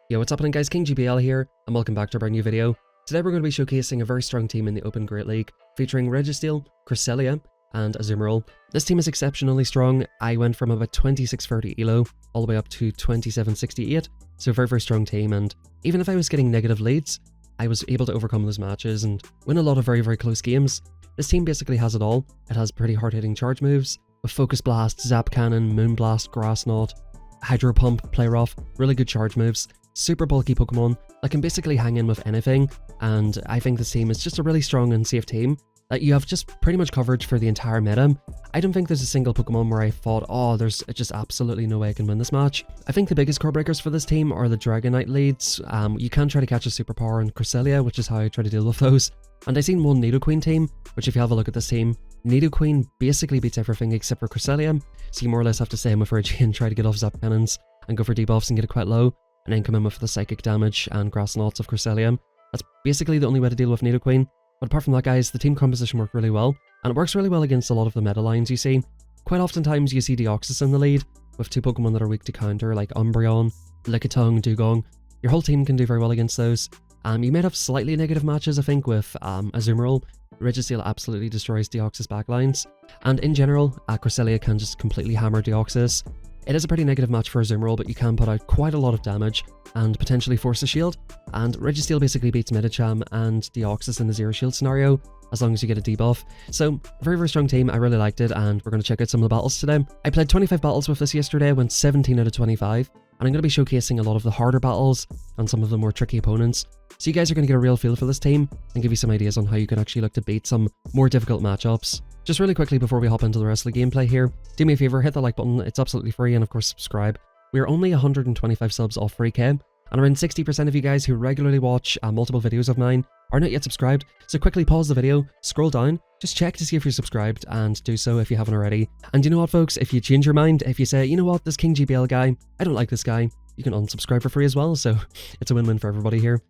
Yo, what's happening guys, King GBL here, and welcome back to a brand new video. Today we're going to be showcasing a very strong team in the Open Great League, featuring Registeel, Cresselia, and Azumarill. This team is exceptionally strong. I went from about 2630 elo all the way up to 2768, so a very strong team, and even if I was getting negative leads, I was able to overcome those matches and win a lot of very close games. This team basically has it all. It has pretty hard-hitting charge moves, with Focus Blast, Zap Cannon, Moon Blast, Grass Knot, Hydro Pump, Play Rough, really good charge moves, super bulky Pokemon that can basically hang in with anything, and I think this team is just a really strong and safe team that you have just pretty much coverage for the entire meta. I don't think there's a single Pokemon where I thought, oh, there's just absolutely no way I can win this match. I think the biggest core breakers for this team are the Dragonite leads. You can try to catch a superpower in Cresselia, which is how I try to deal with those. And I seen one Nidoqueen team, which if you have a look at this team, Nidoqueen basically beats everything except for Cresselia, so you more or less have to stay in with Reggie and try to get off Zap Cannons and go for debuffs and get it quite low, and then come in with the Psychic damage and Grass Knots of Cresselia. That's basically the only way to deal with Nidoqueen. But apart from that guys, the team composition worked really well, and it works really well against a lot of the meta lines you see. Quite oftentimes you see Deoxys in the lead, with two Pokemon that are weak to counter like Umbreon, Lickitung, Dugong. Your whole team can do very well against those. You might have slightly negative matches I think with Azumarill. Registeel absolutely destroys Deoxys backlines, and in general, Cresselia can just completely hammer Deoxys. It is a pretty negative match for Azumarill, but you can put out quite a lot of damage and potentially force a shield, and Registeel basically beats Medicham and Deoxys in the zero shield scenario, as long as you get a debuff. So, very strong team, I really liked it, and we're going to check out some of the battles today. I played 25 battles with this yesterday, went 17 out of 25, and I'm going to be showcasing a lot of the harder battles and some of the more tricky opponents. So you guys are going to get a real feel for this team, and give you some ideas on how you can actually look to beat some more difficult matchups. Just really quickly before we hop into the rest of the gameplay here, do me a favor, hit the like button, it's absolutely free, and of course subscribe. We are only 125 subs off 3k, and around 60% of you guys who regularly watch multiple videos of mine are not yet subscribed, so quickly pause the video, scroll down, just check to see if you're subscribed, and do so if you haven't already. And you know what folks, if you change your mind, if you say, you know what, this King GBL guy, I don't like this guy, you can unsubscribe for free as well, so it's a win-win for everybody here.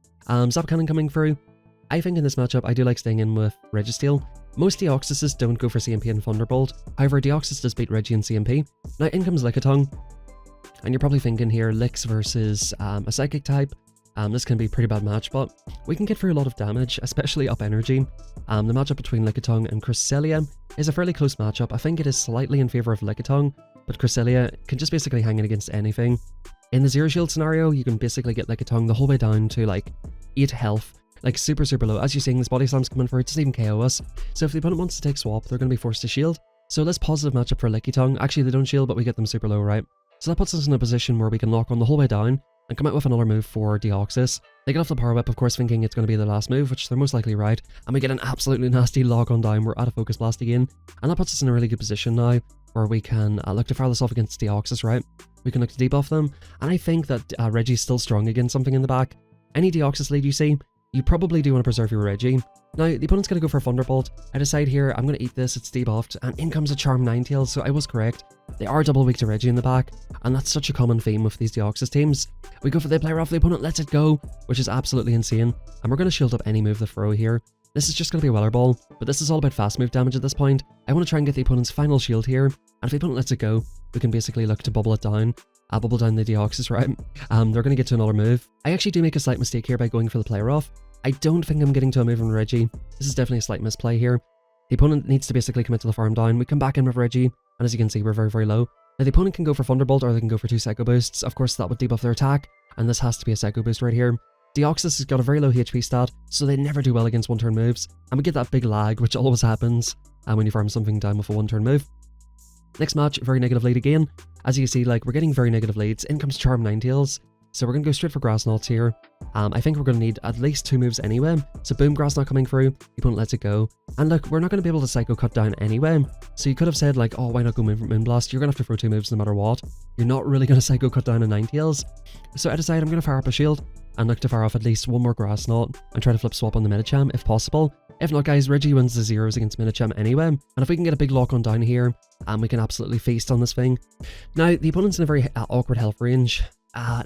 Zap Cannon coming through. I think in this matchup I do like staying in with Registeel. Most Deoxyses don't go for CMP and Thunderbolt, however Deoxys does beat Reggie and CMP. Now in comes Lickitung, and you're probably thinking here, Licks versus a Psychic type. This can be a pretty bad match, but we can get through a lot of damage, especially up energy. The matchup between Lickitung and Cresselia is a fairly close matchup. I think it is slightly in favour of Lickitung, but Cresselia can just basically hang in against anything. In the zero shield scenario, you can basically get Lickitung the whole way down to like 8 health, like super low. As you're seeing, this body slam's coming for it, doesn't even KO us. So if the opponent wants to take swap, they're going to be forced to shield. So this positive matchup for Lickitung. Actually, they don't shield, but we get them super low, right? So that puts us in a position where we can lock on the whole way down and come out with another move for Deoxys. They get off the Power Whip, of course, thinking it's going to be their last move, which they're most likely right, and we get an absolutely nasty lock on down. We're at a Focus Blast again, and that puts us in a really good position now, where we can look to fire this off against Deoxys, right? We can look to debuff them, and I think that Reggie's still strong against something in the back. Any Deoxys lead you see, you probably do want to preserve your Reggie. Now, the opponent's going to go for a Thunderbolt. I decide here, I'm going to eat this, it's debuffed, and in comes a Charm Ninetales, so I was correct. They are double weak to Reggie in the back, and that's such a common theme with these Deoxys teams. We go for the Play Rough, the opponent lets it go, which is absolutely insane, and we're going to shield up any move they throw here. This is just going to be a Weller Ball, but this is all about fast move damage at this point. I want to try and get the opponent's final shield here, and if the opponent lets it go, we can basically look to bubble it down. Bubble down the Deoxys, right? They're going to get to another move. I actually do make a slight mistake here by going for the Play Rough. I don't think I'm getting to a move on Reggie. This is definitely a slight misplay here. The opponent needs to basically commit to the farm down. We come back in with Reggie, and as you can see, we're very low. Now the opponent can go for Thunderbolt, or they can go for 2 Psycho Boosts. Of course, that would debuff their attack, and this has to be a Psycho Boost right here. Deoxys has got a very low HP stat, so they never do well against one-turn moves, and we get that big lag, which always happens when you farm something down with a one-turn move. Next match, very negative lead again. As you can see, like, we're getting very negative leads. In comes Charm Ninetales. So we're going to go straight for Grass Knots here. I think we're going to need at least 2 moves anyway. So boom, Grass Knot coming through. The opponent lets it go. And look, we're not going to be able to Psycho Cut down anyway. So you could have said like, oh, why not go Moon Blast? You're going to have to throw 2 moves no matter what. You're not really going to Psycho Cut down a Ninetales. So I decide I'm going to fire up a shield and look to fire off at least 1 more Grass Knot and try to flip swap on the Medicham if possible. If not guys, Reggie wins the zeros against Medicham anyway. And if we can get a big lock on down here, we can absolutely feast on this thing. Now, the opponent's in a very awkward health range.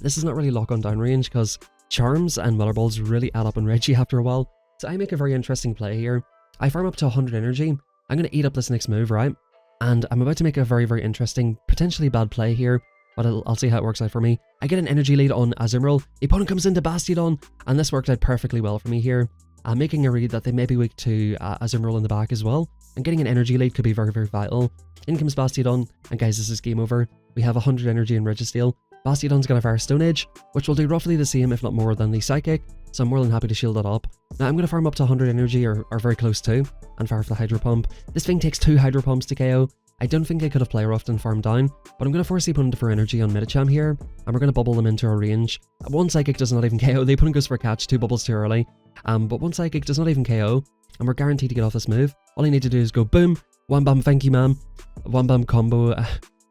This is not really lock on down range because Charms and Weller Balls really add up on Reggie after a while. So I make a very interesting play here. I farm up to 100 energy. I'm going to eat up this next move, right? And I'm about to make a very interesting, potentially bad play here but I'll see how it works out for me. I get an energy lead on Azumarill. The opponent comes into Bastiodon, and this worked out perfectly well for me here. Making a read that they may be weak to Azumarill in the back as well, and getting an energy lead could be very, very vital. In comes Bastiodon, and guys, this is game over. We have 100 energy in Registeel. Bastiodon's gonna fire Stone Edge, which will do roughly the same, if not more, than the Psychic, so I'm more than happy to shield that up. Now I'm gonna farm up to 100 energy, or very close to, and fire for the Hydro Pump. This thing takes 2 Hydro Pumps to KO. I don't think I could have Play Roughed and farmed down, but I'm gonna force the opponent for energy on Medicham here, and we're gonna bubble them into our range. One Psychic does not even KO, the opponent goes for a catch, 2 bubbles too early, but one Psychic does not even KO, and we're guaranteed to get off this move. All I need to do is go boom, wham bam thank you ma'am, wham bam combo,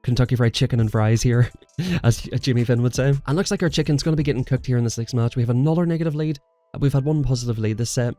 Kentucky Fried Chicken and fries here, as Jimmy Finn would say. And looks like our chicken's going to be getting cooked here in this next match. We have another negative lead. We've had one positive lead this set,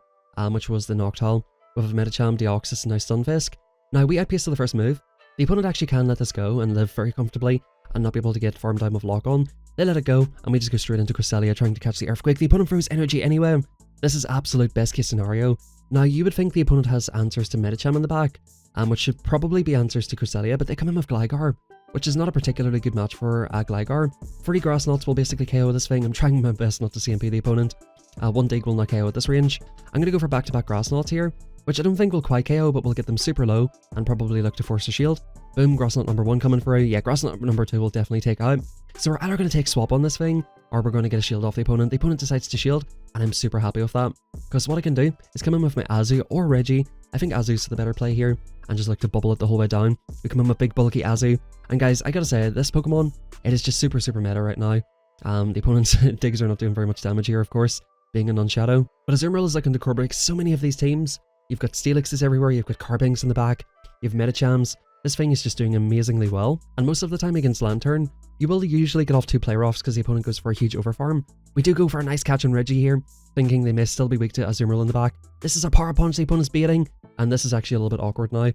which was the Noctowl. We have Medicham, Deoxys, and now Stunfisk. Now, we outpaced to the first move. The opponent actually can let this go and live very comfortably and not be able to get farm time of lock on. They let it go, and we just go straight into Cresselia trying to catch the Earthquake. The opponent throws energy anyway. This is absolute best case scenario. Now, you would think the opponent has answers to Medicham in the back, which should probably be answers to Cresselia, but they come in with Gligar, which is not a particularly good match for Gligar. 40 Grass Knots will basically KO this thing. I'm trying my best not to CMP the opponent. One Dig will not KO at this range. I'm going to go for back-to-back Grass Knots here, which I don't think will quite KO, but will get them super low and probably look to force a shield. Boom, Grass Knot number 1 coming through. Yeah, Grass Knot number 2 will definitely take out. So we're either going to take swap on this thing, or we're going to get a shield off the opponent. The opponent decides to shield, and I'm super happy with that, because what I can do is come in with my Azu or Reggie. I think Azu's the better play here, and just look to bubble it the whole way down. We come in with big bulky Azu, and guys, I gotta say, this Pokemon, it is just super, super meta right now. The opponent's digs are not doing very much damage here, of course, being a non-shadow. But Azumarill is looking to core break so many of these teams. You've got Steelixes everywhere, you've got Carbinks in the back, you have Medichams. This thing is just doing amazingly well, and most of the time against Lantern, you will usually get off 2 Play Roughs because the opponent goes for a huge overfarm. We do go for a nice catch on Reggie here, thinking they may still be weak to Azumarill in the back. This is a Power Punch the opponent's baiting, and this is actually a little bit awkward now.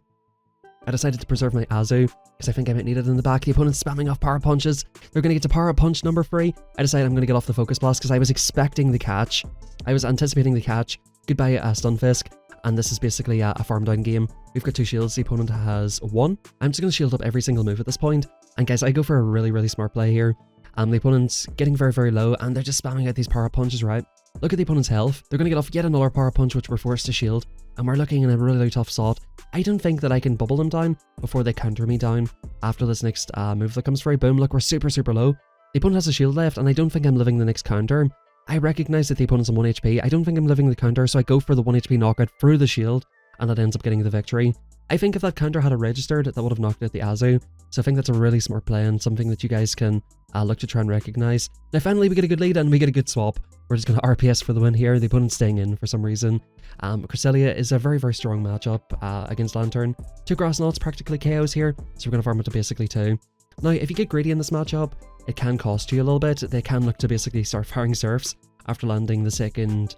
I decided to preserve my Azu, because I think I might need it in the back. The opponent's spamming off Power Punches. They're going to get to Power Punch number 3. I decided I'm going to get off the Focus Blast because I was expecting the catch. I was anticipating the catch. Goodbye, Stunfisk. And this is basically a farm down game. We've got 2 shields, the opponent has 1. I'm just going to shield up every single move at this point. And guys, I go for a really, really smart play here. The opponent's getting very, very low, and they're just spamming out these Power Punches, right? Look at the opponent's health. They're going to get off yet another Power Punch, which we're forced to shield. And we're looking in a really, really tough spot. I don't think that I can bubble them down before they counter me down after this next move that comes through. Boom, look, we're super, super low. The opponent has a shield left, and I don't think I'm living the next counter. I recognize that the opponent's on 1 HP. I don't think I'm living the counter, so I go for the 1 HP knockout through the shield, and that ends up getting the victory. I think if that counter had registered, that would have knocked out the Azu. So I think that's a really smart play and something that you guys can look to try and recognize. Now finally we get a good lead and we get a good swap. We're just going to RPS for the win here. The opponent's staying in for some reason. Cresselia is a very, very strong matchup against Lantern. 2 Grass Knots practically KOs here, so we're going to farm it to basically 2. Now if you get greedy in this matchup, it can cost you a little bit. They can look to basically start firing Surfs after landing the second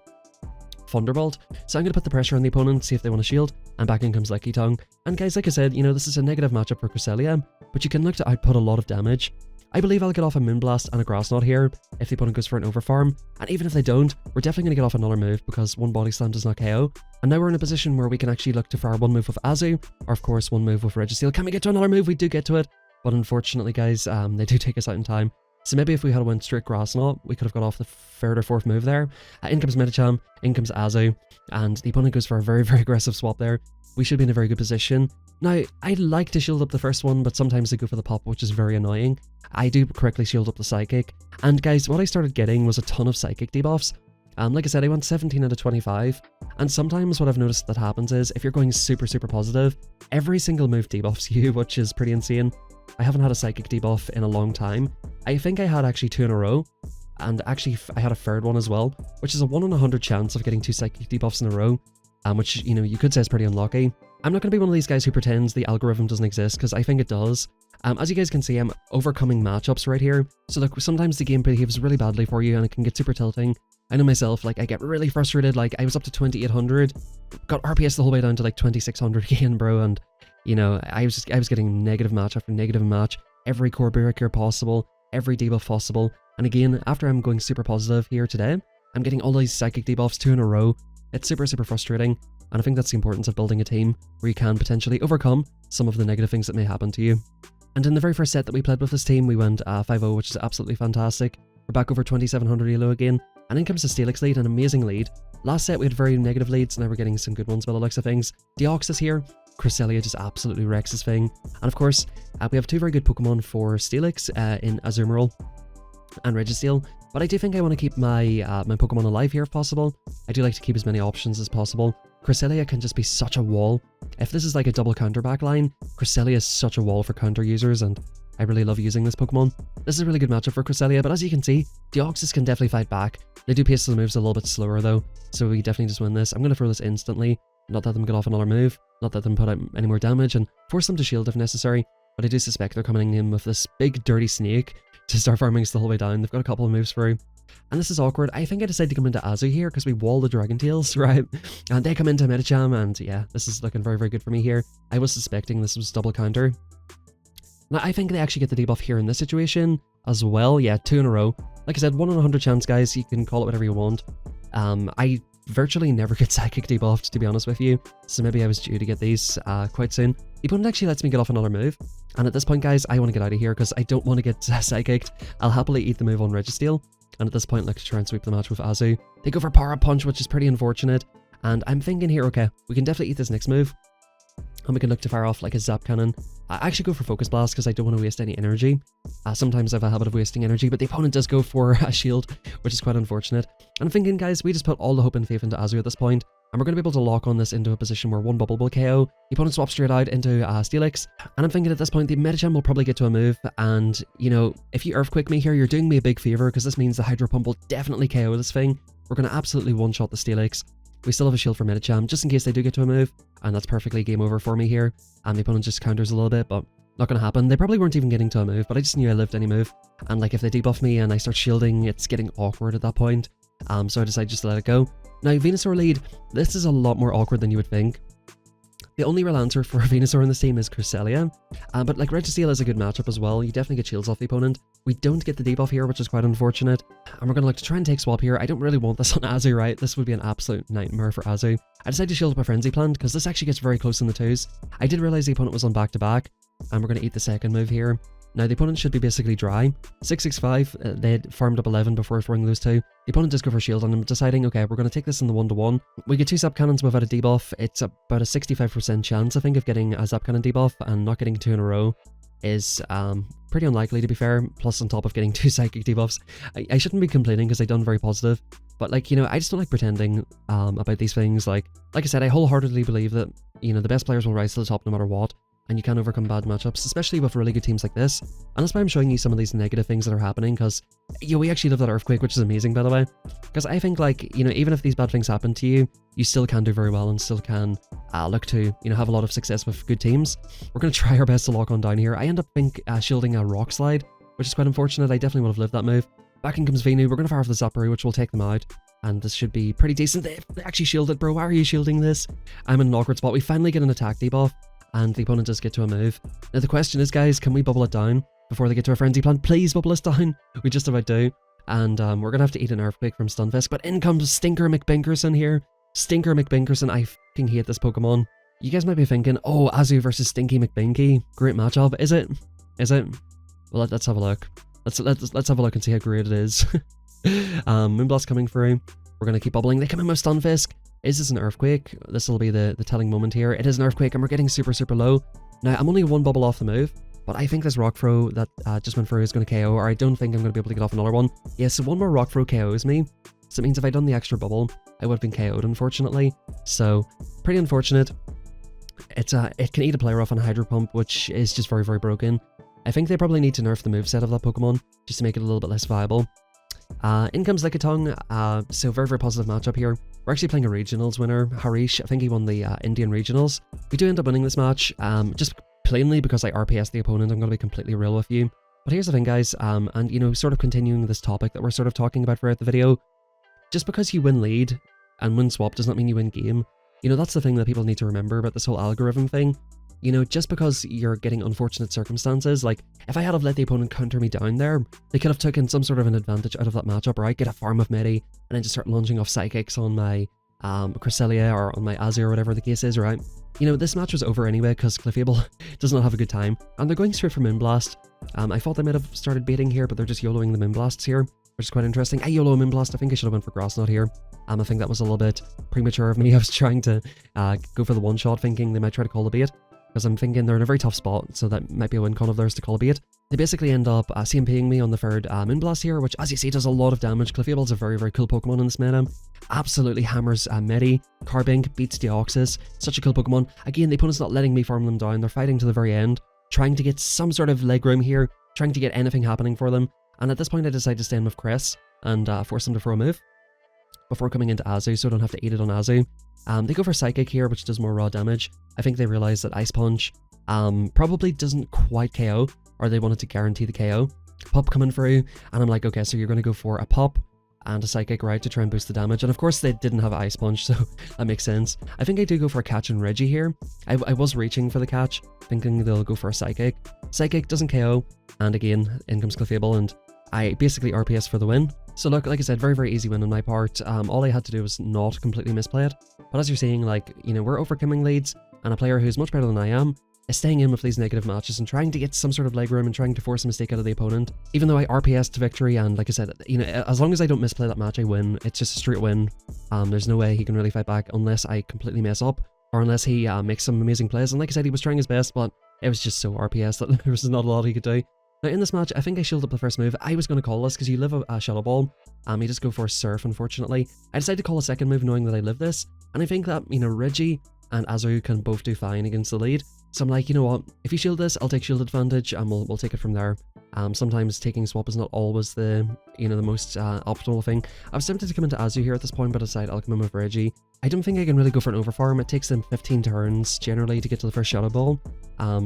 Thunderbolt. So I'm going to put the pressure on the opponent, see if they want to shield, and back in comes Lucky Tongue. And guys, like I said, you know, this is a negative matchup for Cresselia, but you can look to output a lot of damage. I believe I'll get off a Moonblast and a Grass Knot here if the opponent goes for an Overfarm, and even if they don't, we're definitely going to get off another move because 1 Body Slam does not KO. And now we're in a position where we can actually look to fire 1 move with Azu, or of course 1 move with Registeel. Can we get to another move? We do get to it, but unfortunately guys, they do take us out in time. So maybe if we had went straight Grass Knot, we could have got off the 3rd or 4th move there. In comes Medicham, in comes Azu, and the opponent goes for a very, very aggressive swap there. We should be in a very good position. Now, I'd like to shield up the first one, but sometimes they go for the pop, which is very annoying. I do correctly shield up the Psychic. And guys, what I started getting was a ton of Psychic debuffs. Like I said, I went 17 out of 25. And sometimes what I've noticed that happens is, if you're going super, super positive, every single move debuffs you, which is pretty insane. I haven't had a Psychic debuff in a long time. I think I had actually 2 in a row, and actually I had a 3rd one as well, which is a 1 in 100 chance of getting 2 Psychic debuffs in a row, which, you know, you could say is pretty unlucky. I'm not going to be one of these guys who pretends the algorithm doesn't exist, because I think it does. As you guys can see, I'm overcoming matchups right here, so look, sometimes the game behaves really badly for you, and it can get super tilting. I know myself, like, I get really frustrated, like, I was up to 2800, got RPS the whole way down to like 2600 again, bro, and you know, I was getting negative match after negative match, every core break here possible, every debuff possible, and again, after I'm going super positive here today, I'm getting all these Psychic debuffs 2 in a row. It's super, super frustrating, and I think that's the importance of building a team where you can potentially overcome some of the negative things that may happen to you. And in the very first set that we played with this team, we went 5-0, which is absolutely fantastic. We're back over 2700 elo again, and in comes the Steelix lead, an amazing lead. Last set we had very negative leads, now we're getting some good ones by the looks of things. Deoxys here, Cresselia just absolutely wrecks his thing. And of course, we have two very good Pokemon for Steelix in Azumarill and Registeel, but I do think I want to keep my my Pokemon alive here if possible. I do like to keep as many options as possible. Cresselia can just be such a wall. If this is like a double counter back line, Cresselia is such a wall for counter users, and I really love using this Pokemon. This is a really good matchup for Cresselia, but as you can see, Deoxys can definitely fight back. They do pace the moves a little bit slower though, so we definitely just win this. I'm going to throw this instantly, not let them get off another move, not let them put out any more damage, and force them to shield if necessary. But I do suspect they're coming in with this big dirty snake to start farming us the whole way down. They've got a couple of moves through. And this is awkward. I think I decided to come into Azu here because we wall the Dragon Tails, right? And they come into Medicham, and yeah, this is looking very, very good for me here. I was suspecting this was double counter. Now, I think they actually get the debuff here in this situation as well. Yeah, 2 in a row. Like I said, 1 in 100 chance, guys. You can call it whatever you want. I virtually never get Psychic debuffed, to be honest with you. So maybe I was due to get these quite soon. The opponent actually lets me get off another move. And at this point, guys, I want to get out of here because I don't want to get Psychicked. I'll happily eat the move on Registeel. And at this point, let's try and sweep the match with Azu. They go for Power Punch, which is pretty unfortunate. And I'm thinking here, okay, we can definitely eat this next move. And we can look to fire off like a Zap Cannon. I actually go for Focus Blast because I don't want to waste any energy. Sometimes I have a habit of wasting energy, but the opponent does go for a shield, which is quite unfortunate. And I'm thinking, guys, we just put all the hope and faith into Azu at this point, and we're going to be able to lock on this into a position where one bubble will KO. The opponent swaps straight out into Steelix, and I'm thinking at this point the Medicham will probably get to a move, and, you know, if you Earthquake me here, you're doing me a big favour, because this means the Hydro Pump will definitely KO this thing. We're going to absolutely one-shot the Steelix. We still have a shield for Medicham, just in case they do get to a move, and that's perfectly game over for me here. And the opponent just counters a little bit, but not going to happen. They probably weren't even getting to a move, but I just knew I lived any move. And like if they debuff me and I start shielding, it's getting awkward at that point. So I decided just to let it go. Now, Venusaur lead, this is a lot more awkward than you would think. The only real answer for Venusaur in this team is Cresselia, but like Registeel is a good matchup as well. You definitely get shields off the opponent. We don't get the debuff here, which is quite unfortunate, and we're going to look to try and take swap here. I don't really want this on Azu, right? This would be an absolute nightmare for Azu. I decided to shield up a Frenzy Plant because this actually gets very close in the twos. I did realize the opponent was on back-to-back, and we're going to eat the second move here. Now, the opponent should be basically dry. 665, they had farmed up 11 before throwing those two. The opponent does go for shield, and I'm deciding, okay, we're going to take this in the 1-to-1. We get 2 Zap Cannons without a debuff. It's about a 65% chance, I think, of getting a Zap Cannon debuff, and not getting 2 in a row is pretty unlikely, to be fair, plus on top of getting 2 Psychic debuffs. I shouldn't be complaining because I've done very positive, but like, you know, I just don't like pretending about these things. Like I said, I wholeheartedly believe that, you know, the best players will rise to the top no matter what. And you can overcome bad matchups, especially with really good teams like this. And that's why I'm showing you some of these negative things that are happening, because, you know, we actually live that Earthquake, which is amazing, by the way. Because I think, like, you know, even if these bad things happen to you, you still can do very well and still can look to, you know, have a lot of success with good teams. We're going to try our best to lock on down here. I end up shielding a Rock Slide, which is quite unfortunate. I definitely would have lived that move. Back in comes Venu. We're going to fire off the Zappery, which will take them out. And this should be pretty decent. They actually shielded, bro. Why are you shielding this? I'm in an awkward spot. We finally get an attack debuff, and the opponent does get to a move. Now the question is, guys, can we bubble it down before they get to a Frenzy Plant? Please bubble us down. We just about do. And we're going to have to eat an Earthquake from Stunfisk. But in comes Stinker McBinkerson here. Stinker McBinkerson. I fucking hate this Pokemon. You guys might be thinking, oh, Azu versus Stinky McBinky. Great matchup. Is it? Is it? Well, let's have a look. Let's have a look and see how great it is. Moonblast coming through. We're going to keep bubbling. They come in with Stunfisk. Is this an Earthquake? This will be the telling moment here. It is an Earthquake, and we're getting super, super low. Now, I'm only 1 bubble off the move, but I think this Rock Throw that just went through is going to KO, or I don't think I'm going to be able to get off another one. Yeah, so 1 more Rock Throw KOs me. So it means if I'd done the extra bubble, I would have been KO'd, unfortunately. So, pretty unfortunate. It can eat a player off on a Hydro Pump, which is just very, very broken. I think they probably need to nerf the moveset of that Pokemon, just to make it a little bit less viable. In comes Lickitung, so very, very positive matchup here. We're actually playing a regionals winner, Harish. I think he won the Indian regionals. We do end up winning this match, just plainly because I RPS the opponent. I'm going to be completely real with you. But here's the thing, guys, and, you know, sort of continuing this topic that we're sort of talking about throughout the video, just because you win lead and win swap does not mean you win game. You know, that's the thing that people need to remember about this whole algorithm thing. You know, just because you're getting unfortunate circumstances, like, if I had have let the opponent counter me down there, they could have taken some sort of an advantage out of that matchup, right? Get a farm of Medi, and then just start launching off Psychics on my Cresselia or on my Azu or whatever the case is, right? you know, this match was over anyway because Clefable does not have a good time, and they're going straight for Moonblast. I thought they might have started baiting here, but they're just YOLOing the Moonblasts here, which is quite interesting. I YOLO Moonblast. I think I should have went for Grass Knot here. I think that was a little bit premature of me. I was trying to go for the one-shot, thinking they might try to call the bait, because I'm thinking they're in a very tough spot, so that might be a win con of theirs to call a bait. They basically end up CMPing me on the third Moonblast here, which, as you see, does a lot of damage. Clefable's a very, very cool Pokemon in this meta. Absolutely hammers Medi. Carbink beats Deoxys. Such a cool Pokemon. Again, the opponent's not letting me farm them down. They're fighting to the very end, trying to get some sort of leg room here, trying to get anything happening for them. And at this point, I decide to stay in with Chris and force him to throw a move before coming into Azu, so I don't have to eat it on Azu. They go for Psychic here, which does more raw damage. I think they realize that Ice Punch probably doesn't quite KO, or they wanted to guarantee the KO. Pop coming through, and I'm like, okay, so you're going to go for a Pop and a Psychic, right, to try and boost the damage. And of course, they didn't have Ice Punch, so that makes sense. I think I do go for a Catch and Reggie here. I was reaching for the Catch, thinking they'll go for a Psychic. Psychic doesn't KO, and again, in comes Clefable, and I basically RPS for the win. So look, like I said, very, very easy win on my part. All I had to do was not completely misplay it. But as you're seeing, like, you know, we're overcoming leads, and a player who's much better than I am is staying in with these negative matches and trying to get some sort of leg room and trying to force a mistake out of the opponent. Even though I RPS to victory, and like I said, you know, as long as I don't misplay that match, I win. It's just a straight win. There's no way he can really fight back unless I completely mess up, or unless he makes some amazing plays. And like I said, he was trying his best, but it was just so RPS that there was not a lot he could do. Now in this match, I think I shielded up the first move. I was going to call this because you live a Shadow Ball. He just go for a Surf, unfortunately. I decided to call a second move knowing that I live this, and I think that, you know, Reggie and Azu can both do fine against the lead. So I'm like, you know what, if you shield this, I'll take shield advantage, and we'll take it from there. Sometimes taking swap is not always the, you know, the most optimal thing. I was tempted to come into Azu here at this point, but I decided I'll come in with Reggie. I don't think I can really go for an overfarm. It takes them 15 turns generally to get to the first Shadow Ball.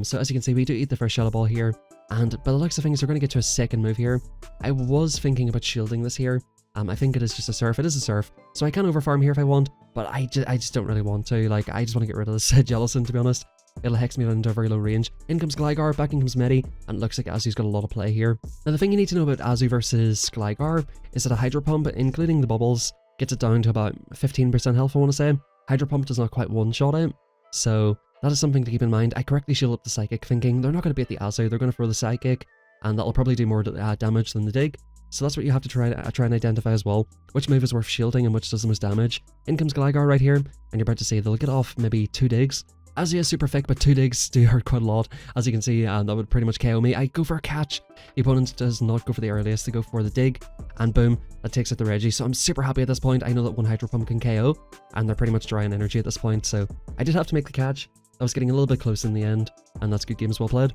So as you can see, we do eat the first Shadow Ball here, and by the looks of things, they're going to get to a second move here. I was thinking about shielding this here. I think it is just a Surf. It is a Surf, so I can overfarm here if I want, but I just don't really want to. Like, I just want to get rid of this Jellicent, to be honest. It'll hex me into a very low range. In comes Gligar, back in comes Medi, and it looks like Azu's got a lot of play here. Now the thing you need to know about Azu versus Gligar is that a Hydro Pump, including the bubbles, gets it down to about 15% health, I want to say. Hydro Pump does not quite one-shot it, so that is something to keep in mind. I correctly shield up the Psychic, thinking they're not going to beat the Azu, they're going to throw the Psychic, and that'll probably do more damage than the Dig. So that's what you have to try and identify as well. Which move is worth shielding and which does the most damage. In comes Gligar right here, and you're about to see they'll get off maybe 2 digs. Azu is super thick, but 2 digs do hurt quite a lot. As you can see, that would pretty much KO me. I go for a Catch. The opponent does not go for the earliest, they go for the dig, and boom, that takes out the Reggie. So I'm super happy at this point. I know that one Hydro Pump can KO, and they're pretty much dry on energy at this point, so I did have to make the catch. I was getting a little bit close in the end, and that's good games well played.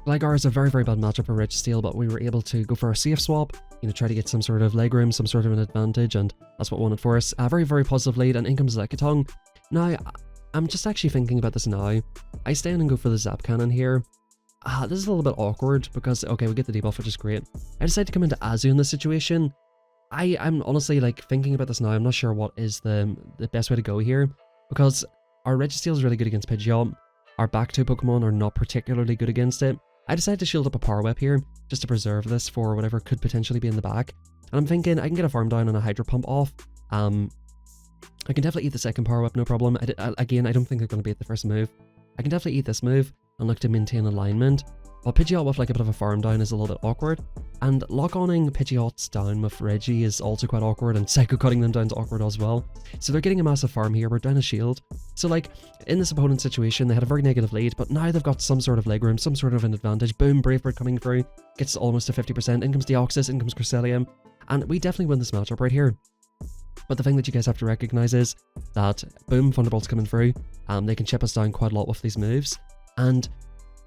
Gligar is a very, very bad matchup for Registeel, but we were able to go for a safe swap, you know, try to get some sort of leg room, some sort of an advantage, and that's what won it for us. A very, very positive lead, and in comes Lickitung. Now, I'm just actually thinking about this now. I stay in and go for the Zap Cannon here. This is a little bit awkward because, okay, we get the debuff, which is great. I decided to come into Azu in this situation. I'm honestly, like, thinking about this now. I'm not sure what is the best way to go here, because our Registeel is really good against Pidgeot. Our back 2 Pokemon are not particularly good against it. I decided to shield up a Power Whip here, just to preserve this for whatever could potentially be in the back. And I'm thinking I can get a farm down and a Hydro Pump off. I can definitely eat the second Power Whip, no problem. Again, I don't think they're going to be at the first move. I can definitely eat this move and look to maintain alignment. While Pidgeot with like a bit of a farm down is a little bit awkward. And lock-oning Pidgeots down with Reggie is also quite awkward, and Psycho cutting them down is awkward as well. So they're getting a massive farm here, we're down a shield. So like, in this opponent situation, they had a very negative lead, but now they've got some sort of legroom, some sort of an advantage. Boom, Brave Bird coming through, gets almost to 50%, in comes Deoxys, in comes Cresselia, and we definitely win this matchup right here. But the thing that you guys have to recognize is that, boom, Thunderbolt's coming through, they can chip us down quite a lot with these moves, and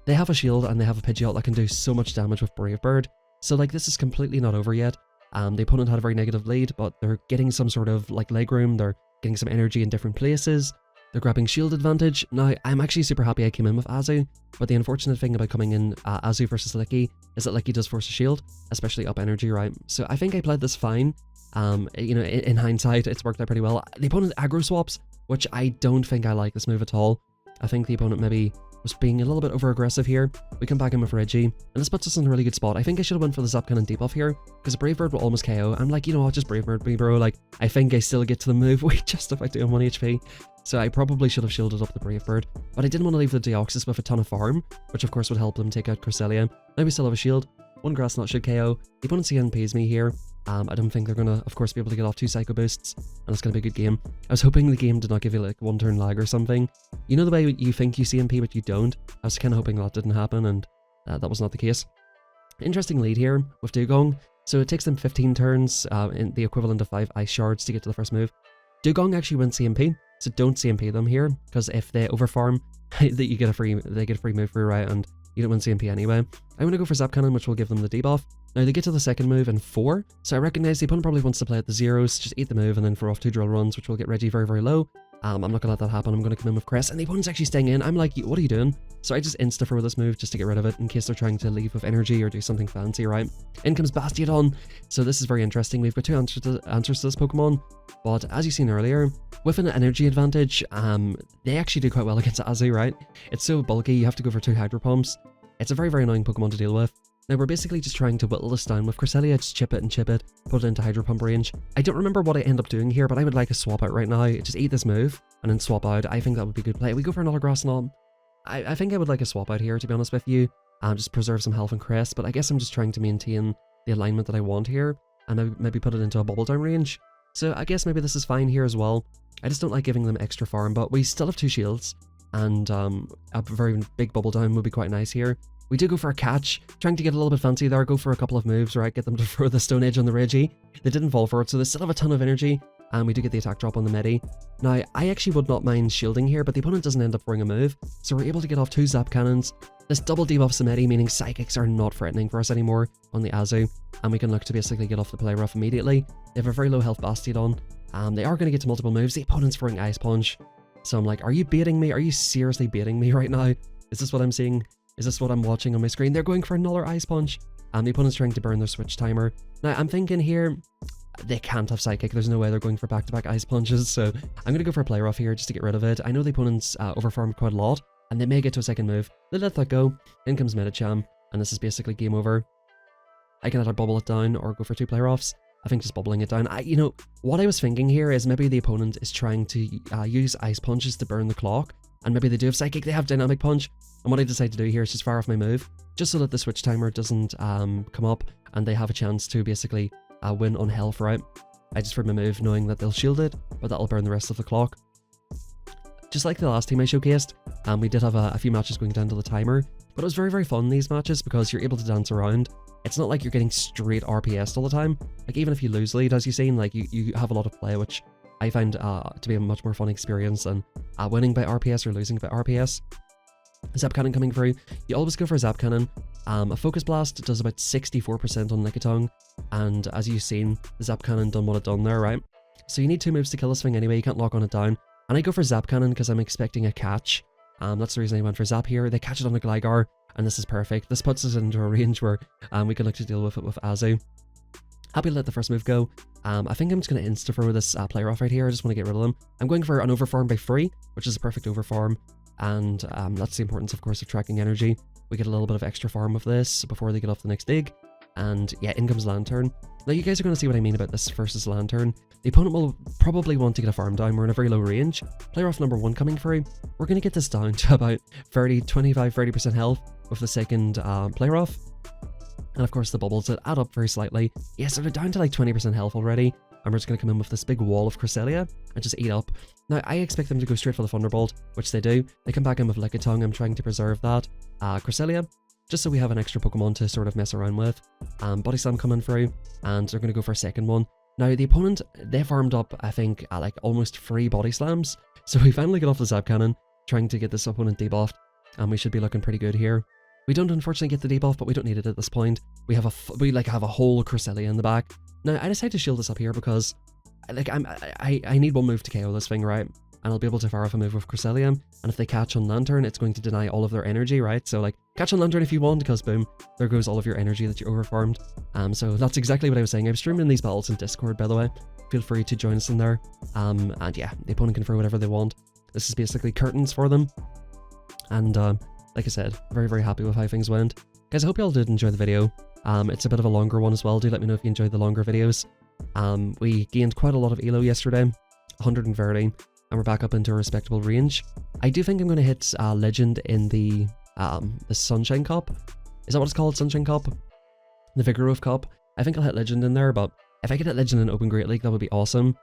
they have a shield and they have a Pidgeot that can do so much damage with Brave Bird. So like, this is completely not over yet. The opponent had a very negative lead, but they're getting some sort of like leg room, they're getting some energy in different places, they're grabbing shield advantage. Now, I'm actually super happy I came in with Azu, but the unfortunate thing about coming in Azu versus Licky is that Licky does force a shield, especially up energy, right? So I think I played this fine. You know, in hindsight, it's worked out pretty well. The opponent aggro swaps, which I don't think I like this move at all. I think the opponent maybe was being a little bit over aggressive here. We come back in with Reggie, and this puts us in a really good spot. I think I should have went for the Zap Cannon debuff here, because Brave Bird will almost KO. I'm like, you know what, just Brave Bird me, bro. Like, I think I still get to the move. We just about doing 1 HP. so I probably should have shielded up the Brave Bird, but I didn't want to leave the Deoxys with a ton of farm, which of course would help them take out Cresselia. Now we still have a shield. One Grass Knot should KO. The opponent CNPs me here. I don't think they're gonna, of course, be able to get off 2 Psycho Boosts, and it's gonna be a good game. I was hoping the game did not give you like 1 turn lag or something. You know the way you think you CNP but you don't? I was kind of hoping that didn't happen, and that was not the case. Interesting lead here with Dugong. So it takes them 15 turns, in the equivalent of 5 Ice Shards to get to the first move. Dugong actually wins CMP, so don't CMP them here, because if they overfarm, they get a free move for you, right, and you don't win CMP anyway. I'm going to go for Zap Cannon, which will give them the debuff. Now they get to the second move in 4, so I recognize the opponent probably wants to play at the zeros, just eat the move and then throw off 2 drill runs, which will get Reggie very, very low. I'm not going to let that happen. I'm going to come in with Crest, and the opponent's actually staying in. I'm like, what are you doing? So I just insta-throw this move just to get rid of it in case they're trying to leave with energy or do something fancy, right? In comes Bastiodon. So this is very interesting. We've got 2 answers to this Pokemon, but as you've seen earlier, with an energy advantage, they actually do quite well against Azu, right? It's so bulky, you have to go for 2 Hydro Pumps. It's a very, very annoying Pokemon to deal with. Now we're basically just trying to whittle this down with Cresselia, just chip it and chip it, put it into Hydro Pump range. I don't remember what I end up doing here, but I would like a swap out right now. Just eat this move and then swap out. I think that would be a good play. We go for another Grass Knot. I think I would like a swap out here, to be honest with you. Just preserve some health and Crest, but I guess I'm just trying to maintain the alignment that I want here, and maybe put it into a Bubble Down range. So I guess maybe this is fine here as well. I just don't like giving them extra farm, but we still have 2 shields, and a very big Bubble Down would be quite nice here. We do go for a catch, trying to get a little bit fancy there, go for a couple of moves, right, get them to throw the Stone Edge on the Reggie. They didn't fall for it, so they still have a ton of energy, and we do get the attack drop on the Medi. Now, I actually would not mind shielding here, but the opponent doesn't end up throwing a move, so we're able to get off 2 Zap Cannons. This double debuffs the Medi, meaning Psychics are not threatening for us anymore on the Azu, and we can look to basically get off the play rough immediately. They have a very low health Bastiodon. They are going to get to multiple moves. The opponent's throwing Ice Punch, so I'm like, are you baiting me? Are you seriously baiting me right now? Is this what I'm seeing? Is this what I'm watching on my screen? They're going for another Ice Punch, and the opponent's trying to burn their switch timer. Now, I'm thinking here, they can't have Psychic. There's no way they're going for back-to-back Ice Punches, so I'm going to go for a play rough here just to get rid of it. I know the opponent's overfarmed quite a lot, and they may get to a second move. They let that go. In comes Medicham, and this is basically game over. I can either bubble it down or go for 2 play roughs. I think just bubbling it down. You know, what I was thinking here is maybe the opponent is trying to use Ice Punches to burn the clock, and maybe they do have Psychic, they have Dynamic Punch, and what I decide to do here is just fire off my move, just so that the switch timer doesn't come up, and they have a chance to basically win on health, right? I just threw my move knowing that they'll shield it, but that'll burn the rest of the clock. Just like the last team I showcased, we did have a few matches going down to the timer, but it was very, very fun, these matches, because you're able to dance around. It's not like you're getting straight RPS all the time. Like, even if you lose lead, as you've seen, like, you have a lot of play, which I find to be a much more fun experience than winning by RPS or losing by RPS. Zap Cannon coming through. You always go for a Zap Cannon. A Focus Blast does about 64% on Lickitung, and as you've seen, the Zap Cannon done what it done there, right? So you need 2 moves to kill this thing anyway, you can't lock on it down. And I go for Zap Cannon because I'm expecting a catch. That's the reason I went for Zap here. They catch it on the Gligar, and this is perfect. This puts us into a range where we can look to deal with it with Azu. Happy to let the first move go. I think I'm just going to insta-throw this player off right here. I just want to get rid of them. I'm going for an overfarm by 3, which is a perfect overfarm. And that's the importance, of course, of tracking energy. We get a little bit of extra farm of this before they get off the next dig. And yeah, in comes Lantern. Now you guys are going to see what I mean about this versus Lantern. The opponent will probably want to get a farm down. We're in a very low range. Player off number 1 coming through. We're going to get this down to about 25-30% health with the second player off. And of course the bubbles that add up very slightly. Yeah, so they're down to like 20% health already. And we're just going to come in with this big wall of Cresselia and just eat up. Now, I expect them to go straight for the Thunderbolt, which they do. They come back in with Lickitung. I'm trying to preserve that. Cresselia, just so we have an extra Pokemon to sort of mess around with. Body Slam coming through, and they're going to go for a second one. Now, the opponent, they farmed up, I think, like almost 3 Body Slams. So we finally get off the Zap Cannon, trying to get this opponent debuffed, and we should be looking pretty good here. We don't unfortunately get the debuff, but we don't need it at this point. We have a whole Cresselia in the back. Now, I decided to shield this up here because, like, I need 1 move to KO this thing, right? And I'll be able to fire off a move with Cresselia, and if they catch on Lantern, it's going to deny all of their energy, right? So, like, catch on Lantern if you want, because boom, there goes all of your energy that you overfarmed. So that's exactly what I was saying. I'm streaming these battles in Discord, by the way. Feel free to join us in there. And yeah, the opponent can throw whatever they want. This is basically curtains for them. And like I said, very, very happy with how things went. Guys, I hope you all did enjoy the video. It's a bit of a longer one as well. Do let me know if you enjoyed the longer videos. We gained quite a lot of elo yesterday, 130. and we're back up into a respectable range. I do think I'm going to hit Legend in the Sunshine Cup. Is that what it's called? Sunshine Cup? The Vigorous Cup? I think I'll hit Legend in there, but if I could hit Legend in Open Great League, that would be awesome.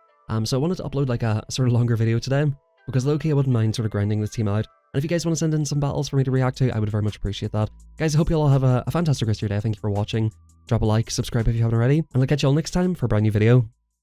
So I wanted to upload like a sort of longer video today, because low-key I wouldn't mind sort of grinding this team out. And if you guys want to send in some battles for me to react to, I would very much appreciate that. Guys, I hope you all have a fantastic rest of your day. Thank you for watching. Drop a like, subscribe if you haven't already, and I'll catch you all next time for a brand new video.